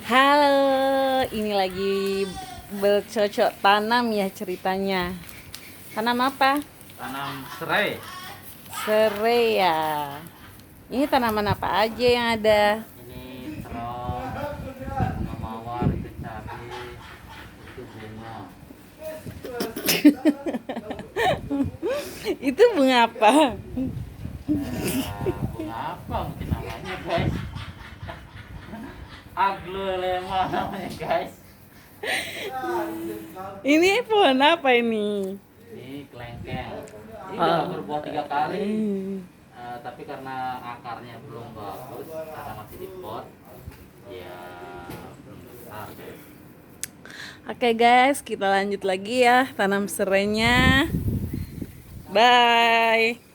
Halo, ini lagi bercocok tanam ya ceritanya. Tanam apa? Tanam serai. Serai ya. Ini tanaman apa aja yang ada? Ini terong, bunga mawar, itu cabai, itu bunga. Itu bunga apa? Bunga apa mungkin namanya guys? Aglonema namanya guys. Ini pohon apa ini? Ini kelengkeng. Ini Oh. udah berbuah 3 kali. Tapi karena akarnya belum bagus, karena masih di pot, ya belum besar guys. Oke guys, kita lanjut lagi ya tanam serainya. Bye.